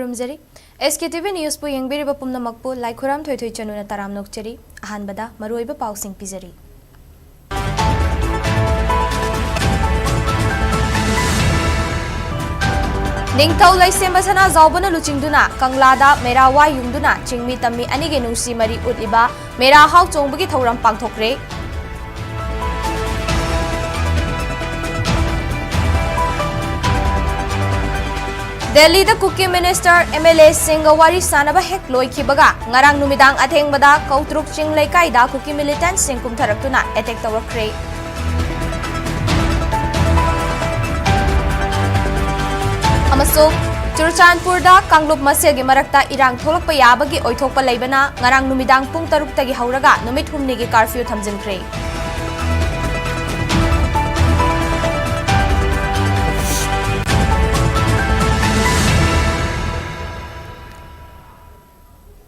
खुरुमजरी SKTV news पु यंगबिरिबा पुमनमकपु लाइखुराम थोइथोइ चनुना ताराम नोकचरी अहानबदा मरुइबा पाउसिंग पिजरी निंगथौ लैसेंबा सना जावबना लुचिंगदुना कंगलादा मेरावा युंगदुना चिंगमी तम्मी अनिगे नुंसी मरी उतलिबा मेरा how चोंबगी थौरम पांगथोकरे Delhi da Cookie Minister MLA Singh wari sanaba hek loikhibага ngarang numidang athengbada kautruk ching leikai da Cookie militant sing kumtharaktuna attack tawakre amaso Churchanpur da Kanglup Masel gi marakta irang tholakpa yabagi oithokpa leibana ngarang numidang pung 6 tagi hauraga numit humni gi curfew thamjinkhre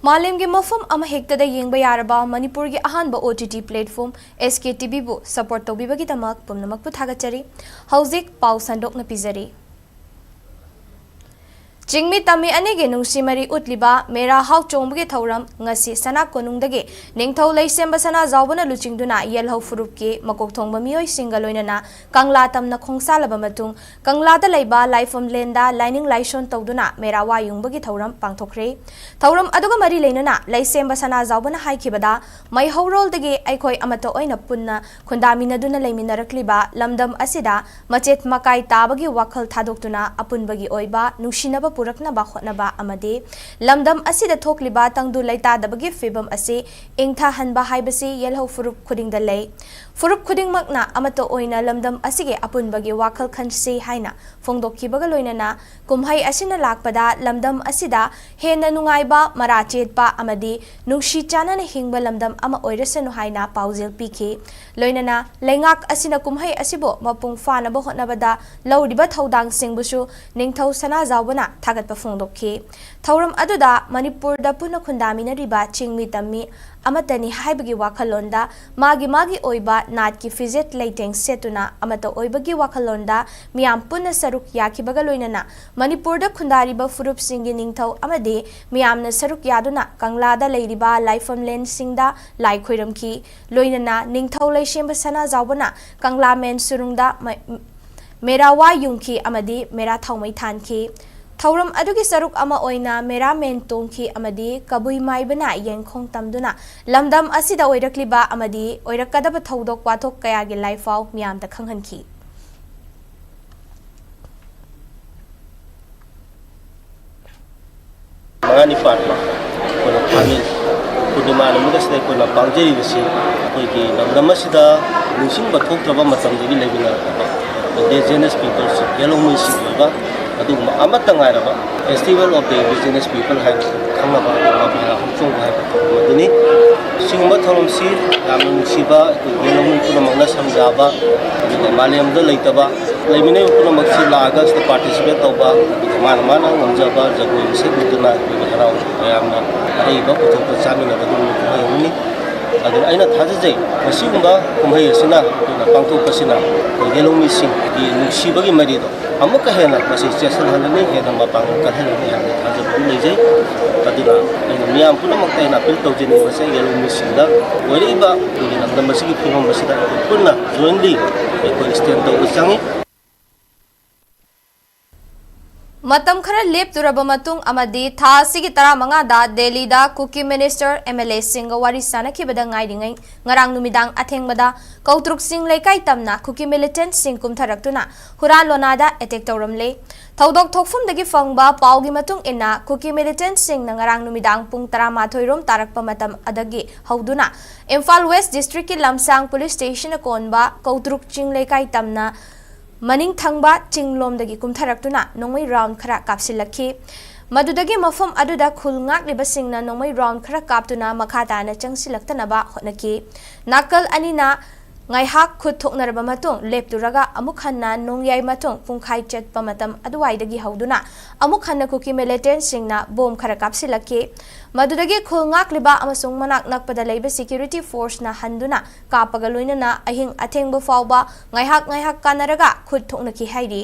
मालेम के मफम अमा हेक्तदा येंगबा यारबा मणिपुर की अहानबा OTT platform SKTV बु support तौबिबगी दमक पुमनमक पु थागचरी हौजिक पाउ संदोकना पिजरी चिंगमी तमी अनेगे नुंसी मरी उतलिबा मेरा how चोंबगे थौरम ngasi सना कोनुंगदगे निंगथौ लैसेंबा सना जावबना लुचिंगदुना येलहौ फुरुप के मकोक थोंगबा मियोय सिंगा लोइनना कंगला तमना खोंगसालबा मतुंग कंगलादा लैबा लाइफम लेंदा लाइनिंग लाइसोन तौदुना मेरा वा युंगबगी थौरम पांगथोखरे थौरम अदुगा मरी लेनना लैसेंबा सना जावबना हाइखिबदा मै हौरोलदगे अखोय अमतो ओइना पुन्ना खुंदामिनदुना लैमिनरक्लिबा लमदम असिदा मचेत मकाई ताबगी वाखल थादोक्तुना अपुनबगी ओइबा नुंसिनबा पुरकनबा होटनबा अमदे लमदम असिदा थोकलिबा तंगदु लैतादबगी फिबम असे इंथा हनबा हाइबसी येलहौ फुरुप खुदिंगदा लै फुरुप खुदिंगमकना अमतो ओइना लमदम असिगे अपुनबगी वाखल खनसे हाइना फोंदोखिबगा लोइनना कुमहै असिना लाकपदा लमदम असिदा हेना नुंगाइबा मराचेतपा अमदि नुंसी चानना हिंगबा लमदम अमा ओइरसनु हाइना पाउजेल पिखे लोइनना लेंगाक असिना कुमहै असिबो मपुंग फानबा होटनबदा लौदिबा थौदांग सिंगबुसु निंगथौ सना जावबना थागत फोंदोखे थौरम अदुदा मणिपुर दा पुना खुंदामिनरिबा चिंगमी तम्मी अमतनी हाइबगी वाखलोंदा मागी ओइबा नाट की फिजेट लेटेंग सेतुना अमतो ओइबगी वाखलोंदा मियाम पुना सरुक याखिबगा लोइनना मणिपुर दा खुंदारिबा फुरुप सिंगी निंगथौ अमदे मियामना सरुक यादुना कंगलादा लेरिबा लाइफम लेन सिंगदा लाई खोइरमखी लोइनना निंगथौ लैसेंबा सना जावबना कंगला मेन सुरुंगदा मेरा वा युंखी अमदि मेरा थौमै थानखी थौरम अदुगी सरुक अमा ओइना मेरा मेन तोंखी अमदि कबुई माइबना येंखोंग तमदुना लमदम असिदा ओइरक्लिबा अमदि ओइरकदब थौदोक वाथोक कयागी लाइफाव मियामदा खंगहनखी मगानी पाटमा कोना फामिल पुदिमा नमुगसदे कोना पांजेरिबसी कोइगी लमदम असिदा नुसिंग बथोक्त्रबा मतमदगी लेबिना indigenous peoples yellow music aduma amatangairaba festival of the indigenous people hai khangaba aduma hamchong hai aduni singma tholomsi yamung siba yellow music mangna samjaba malem da leitaba leimine kuna maksi laga sta participate toba mana ngamjaba jagoi se bituna harau yamna aiba puthok chamina badum hayuni adun aina thajai masingba kumhai asina pangthok pasina yellow music ki nusibagi mari do amuka hena masi chesal halani hena mapang kalhalani hena thajai leijai aduna aina miyam puna makta na pil tawjini base yellow music da wariba ni namda masigi phimam basida punna jointly ko stand to changi मतम खरा लेप तुरब मतुंग अमदि था सिगी तरा मंगा दा दिल्ली दा cookie minister MLA सिंग वारी सानखिबदा ngaidingai ngarang numidang athengbada kautruk sing leikai tamna Kuki militant sing kumtharakuna huran lonada attack tawramle thaudok thokfum dagi fangba paugi matung inna Kuki militant sing na ngarang numidang pung 13 rom tarakpa matam adagi hauduna Imphal West district ki lamsang police station konba kautruk sing leikai tamna मनिंग थंगबा चिंगलोमदगी कुमथरक्तुना नोंमै round खरा कापसिलखि मदुदगी मफम अदुदा खुलंगाक्लिबा सिंगना नोंमै round खरा कापतुना मखाताना चंगसिलक्तनबा होनखि नाकल अनिना ngaihak khut thoknaraba matong lepturaga amuk hanna nongyai matong pungkhai chetpa matam aduwaidagi hauduna amuk hanna kuki militant singna bom khara kapsilake ꯃꯗꯨꯗꯒꯤ ꯈꯨꯜ ꯉꯥꯛꯂꯤꯕ ꯑꯃꯁꯨꯡ ꯃꯅꯥꯛ ꯅꯛꯄꯗ ꯂꯩꯕ ꯁꯦꯀ꯭ꯌꯨꯔꯤꯇꯤ ꯐꯣꯔꯁꯅ ꯍꯟꯗꯨꯅ ꯀꯥꯞꯄꯒ ꯂꯣꯏꯅꯅ ꯑꯍꯤꯡ ꯑꯊꯦꯡꯕ ꯐꯥꯎꯕ ꯉꯥꯏꯍꯥꯛ ꯀꯥꯟꯅꯔꯒ ꯈꯨꯠ ꯊꯣꯛꯅꯈꯤ ꯍꯥꯏꯔꯤ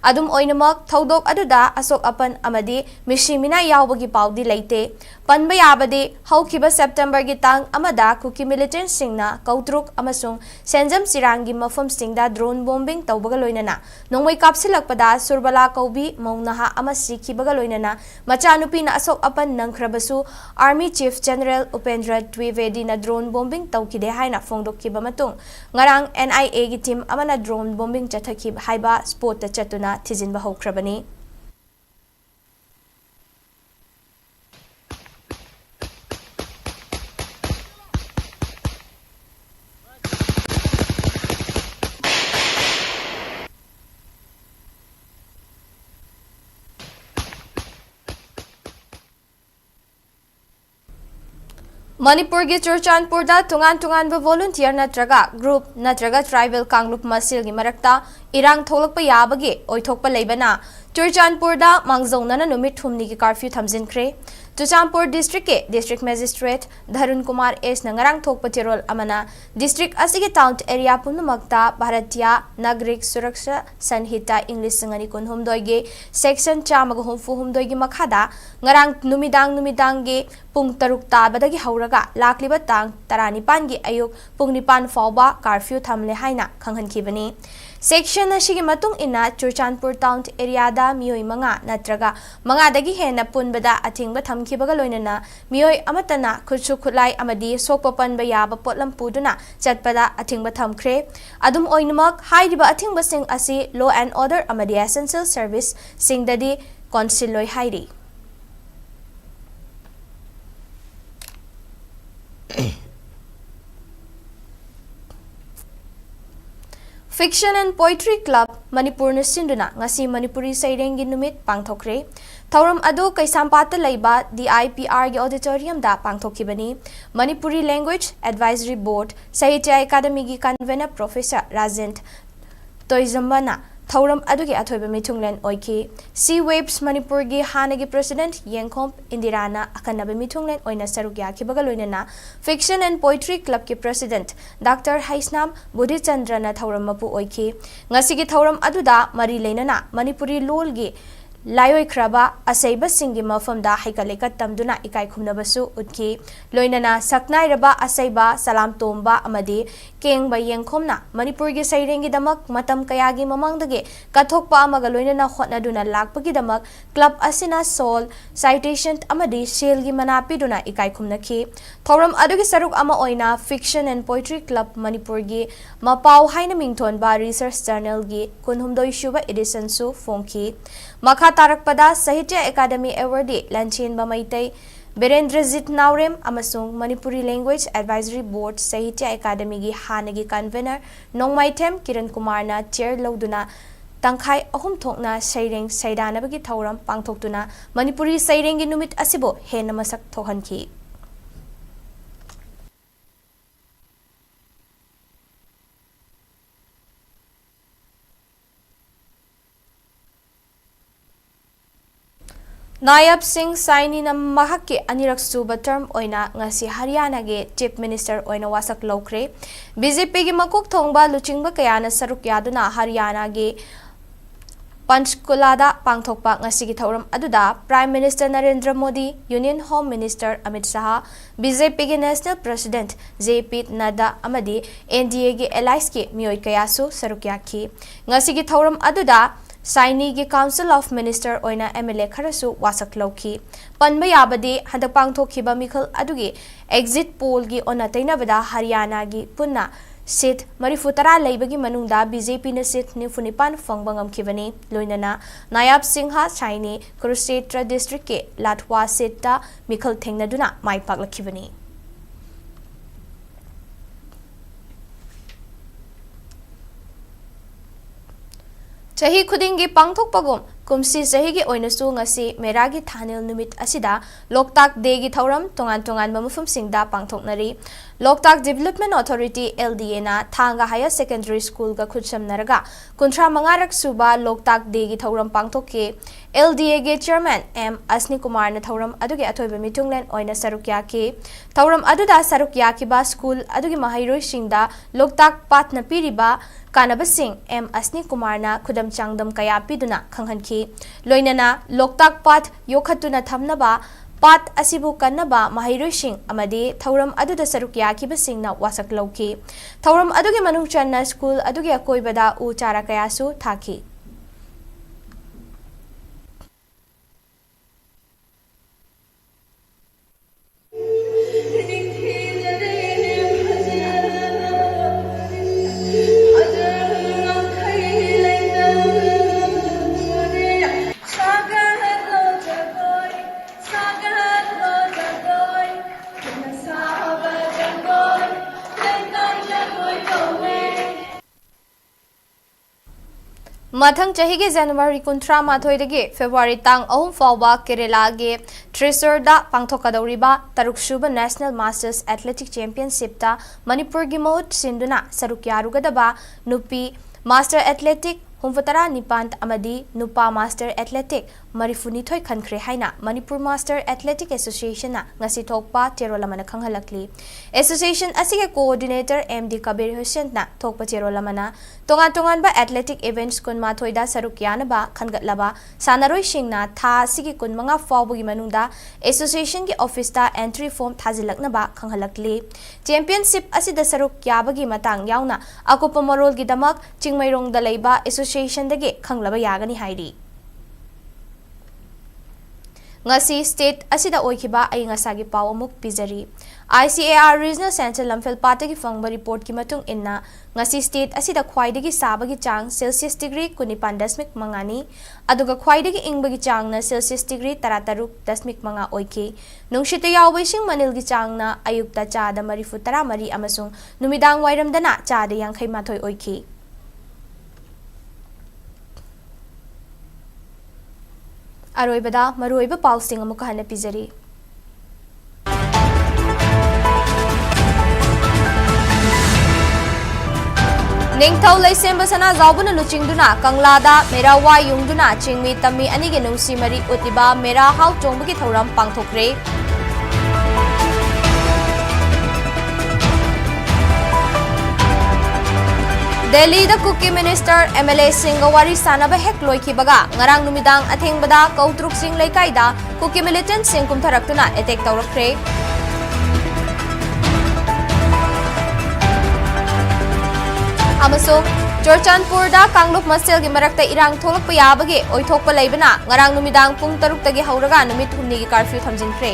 ꯑꯗꯨꯝ ꯑꯣꯏꯅꯃꯛ ꯊꯧꯗꯣꯛ ꯑꯗꯨꯗ ꯑꯁꯣꯛ ꯑꯄꯟ ꯑꯃꯗꯤ ꯃꯤꯁꯤ ꯃꯤꯅꯥ ꯌꯥꯎꯕꯒꯤ ꯄꯥꯎꯗꯤ ꯂꯩꯇꯦ ꯄꯟꯕ ꯌꯥꯕꯗꯤ ꯍꯧꯈꯤꯕ ꯁꯦꯞꯇꯦꯝꯕꯔꯒꯤ ꯇꯥꯡ ꯑꯃꯗ ꯀꯨꯀꯤ ꯃꯤꯂꯤꯇꯦꯟꯠꯁꯤꯡꯅ ꯀꯧꯇ꯭ꯔꯨꯛ ꯑꯃꯁꯨꯡ ꯁꯦꯟꯖꯝ ꯆꯤꯔꯥꯡꯒꯤ ꯃꯐꯝꯁꯤꯡꯗ ꯗ꯭ꯔꯣꯟ ꯕꯣꯝꯕꯤꯡ ꯇꯧꯕꯒ ꯂꯣꯏꯅꯅ ꯅꯣꯡꯃꯩ ꯀꯥꯞꯁꯤꯜꯂꯛꯄꯗ ꯁꯨꯔꯕꯂꯥ ꯀꯧꯕꯤ ꯃꯧ ꯅꯍꯥ ꯑꯃ ꯁꯤꯈꯤꯕꯒ ꯂꯣꯏꯅꯅ ꯃꯆꯥꯅꯨꯄꯤꯅ ꯑꯁꯣꯛ ꯑꯄꯟ ꯅꯪꯈ꯭ꯔꯕꯁꯨ ꯑꯥꯔꯃꯤ ꯆꯤꯐ ꯖꯦꯅꯔꯦꯜ ꯎꯄꯦꯟꯗ꯭ꯔ ꯇ꯭ꯋꯤꯚꯦꯗꯤꯅ ꯗ꯭ꯔꯣꯟ ꯕꯣꯝꯕꯤꯡ ꯇꯧꯈꯤꯗꯦ ꯍꯥꯏꯅ ꯐꯣꯡꯗꯣꯛꯈꯤꯕ ꯃꯇꯨꯡ ꯉꯔꯥꯡ NIAꯒꯤ ꯇꯤꯝ ꯑꯃꯅ ꯗ꯭ꯔꯣꯟ ꯕꯣꯝꯕꯤꯡ ꯆꯠꯊꯈꯤꯕ ꯍꯥꯏꯕ ꯁ꯭ꯄꯣꯠꯇ ꯆꯠꯇꯨꯅ ꯊꯤꯖꯤꯟꯕ ꯍꯧꯈ꯭ꯔꯕꯅꯤ Manipurgi Churchanpurda tungan-tunganba volunteer natraga group natraga tribal kanglup masilgi marakta irang tholakpa yabagi oithokpa leibana Churchanpurda mangzaunana numit thumni ki curfew thamjinkhre Churchanpur district ke district magistrate Dharun Kumar S nangarang thokpa tirol amana district asigi town area pumnamakta Bharatiya Nagrik Suraksha Sanhita English sangani kunhumdoi ge section 134 gi makhada ngarang numidang ge pung taruk tabadagi hauraga lakliba tang taranipan gi ayuk pung nipan fawba curfew thamle haina khanghankhibani section ashigi matung ina Churchanpur town area da mioi manga natraga manga dagi hena punbada athingba thamkhibaga loinana mioi amatana khutsu khulai amadi sokpa panba yaba potlam puduna chatpada athingba thamkhre adum oinamak hairiba athingba sing asi law and order amadi essential service singdadi council loi hairi Fiction and Poetry Club Manipur na sinduna ngasi Manipuri Saireng gi numit pangthokre Thauram adu Kaisampata laiba DIPR gi Auditorium da pangthokibani Manipuri Language Advisory Board Sahitya Academy gi convener Professor Rajent Toizambana Thauram adugi athoiba mithunglen oiki Sea Waves Manipur gi hanagi President Yengkhom Indirana akanaba mithunglen oina sarugya khibaga loinana Fiction and Poetry Club ki President Dr. Haisnam Bodhichandrana Thauram mapu oiki ngasigi Thauram aduda mari leinana Manipuri lol gi Layoi kraba asaiba singi mafamda haikaleka tamduna ikai khumnabasu utki loinana saknai raba asaiba salam tomba amadi kengba yengkhomna Manipur gi sairengi damak matam kayagi mamangdage kathokpa amaga loinana hotnaduna lakpagi damak club asina sol citation amadi sel gi manapi duna ikai khumnaki thoram adugi saruk ama oina Fiction and Poetry Club Manipur gi mapau haina mingthon ba research journal gi kunhumdoi shuba edition su fongki Makha Tarakpada Sahitya Academy Awardee Lanchin Bamaitai Birendrajit Naurem amasung Manipuri Language Advisory Board Sahitya Academy gi hanagi convener Nongmaithem Kiran Kumar na chair loduna tangkhai ahum thokna saireng saidanabagi thauram pangthoktuna Manipuri Saireng gi numit asibo hena masak thohanki Nayab Singh Saini na mahakki anirak suba term oina ngasi Haryana ge Chief Minister oina wasak lokre BJP gi makok thongba luchingba kayana saruk yaduna Haryana ge Panchkulada pangthokpa ngasi gi thauram aduda Prime Minister Narendra Modi Union Home Minister Amit Shah BJP gi National President JP Nadda amadi NDA gi allies ki mioi kayasu saruk yakhi ngasi gi thauram aduda Saini gi Council of Minister oina MLA kharasu wasak lauki panba yabadi hadak pangthokhiba mikhal adugi exit poll gi ona tainabada Haryana gi punna seat marifutara leibagi manungda BJP na seat nifunipan fangbangam khibani loinana Nayab Singha Saini Kurukshetra district ke Latwa seat ta mikhal thengnaduna maipak lakhibani Chahi khudingi pangthokpagum kumsi sahigi oinasu ngasi meragi thanil numit asida Loktak Day gi thauram tongan mamufum singda pangthoknari Loktak Development Authority LDA na Thanga Higher Secondary School ga khutcham naraga kuntra mangarak suba Loktak Day gi thauram pangthokke LDA ge chairman M Asni Kumar na thauram adugi athoiba mitunglen oina sarukya ki thauram aduda sarukya ki ba school adugi mahairoi singda Loktak Path na piriba Kanabasing M Asni Kumar na khudam changdam kaya piduna khanghanki loinana Loktak Path yokhatuna thamnaba Path asibu kannaba mahairoi sing amadi thauram aduda sarukya ki basingna wasak lauki thauram adugi manungchanna school adugi akoibada u chara kayasu thaki Mathang chahige January 13 February tang 3 fawba Kerala ge Thrissur da pangthokadawriba taruksuba National Masters Athletic Championship ta Manipur gi mahut sinduna sarukyarugadaba nupi Master Athletic Humfatara Nipant amadi Nupa Master Athletic Marifunithoi khankre haina Manipur Master Athletic Association na ngasi thokpa terolamana khanghalakli Association asige coordinator MD Kabir Hussain na thokpa terolamana tongan ba athletic events kun ma thoida sarukyana ba khangatlaba sanaroi singna tha sigi kun manga fawbugi manungda association gi office ta entry form thajilakna ba khanghalakli championship asida sarukyabagi matang yauna akupa marol gi damak chingmairong da leiba association dage khanglaba yagani hairi ngasi state asida oikiba ai ngasagi paw amuk pizari ICAR Regional Center Lamphel Patagi fangba report ki matung inna ngasi state asida khwaidagi sabagi chang Celsius degree 19.mangani aduga khwaidagi ingbagi chang na Celsius degree 13.manga oiki nungshita yawbising manilgi chang na ayukta chada marifu 13 amasung numidang wairamdana chada 50 oiki Aroibada maruiba pausing amuka hana pizari Ningthau Laisemba Sana Zaubuna Luchingduna Kanglada Mera Wa Yungduna Chingmi Tammi Anigi Nungsi Mari Utiba Mera Hau Chongbagi Thauram Pangthokre Delhi the Cookie Minister MLA Singawari Sanaba Hek Loikibaga Ngarang Numidang Athingbada Kautruk Sing Laikaida Cookie Militant Sing Kumtharaktuna Etek Taurakre Amasung Chorchanpurda Kangluk Masel gi marakta irang tholakpa yabagi oithokpa leibana ngarang numidang pung 3 tagi hauraga numit 3 gi curfew thamjinkhre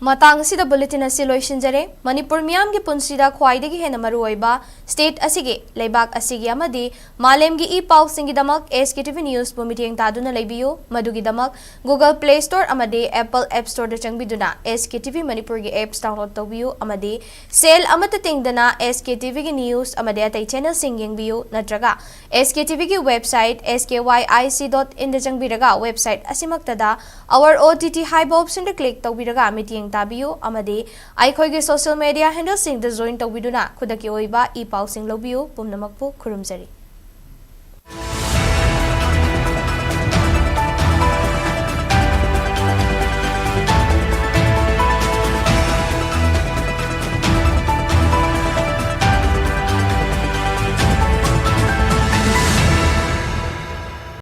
Matang sida bulletin asi loisinjare Manipur miyam gi punsida khwaidagi hena maruoiba state asigi leibak asigi amadi malem gi e-paw singi damak SKTV News bumiteng taduna leibiyo madugi damak Google Play Store amadi Apple App Store da changbiduna SKTV Manipur gi apps download tawbiyo amadi sale amata tingdana SKTV gi news amadi atai channel sing yengbiyo natraga SKTV gi website skyic.in da changbiraga website asimaktada our OTT high option da click tawbiraga meeting tabiyo amadi aikhoigi social media handle sing da join tawbiduna khudaki oiba e-paw sing lobiyo pumnamakpu khurumjari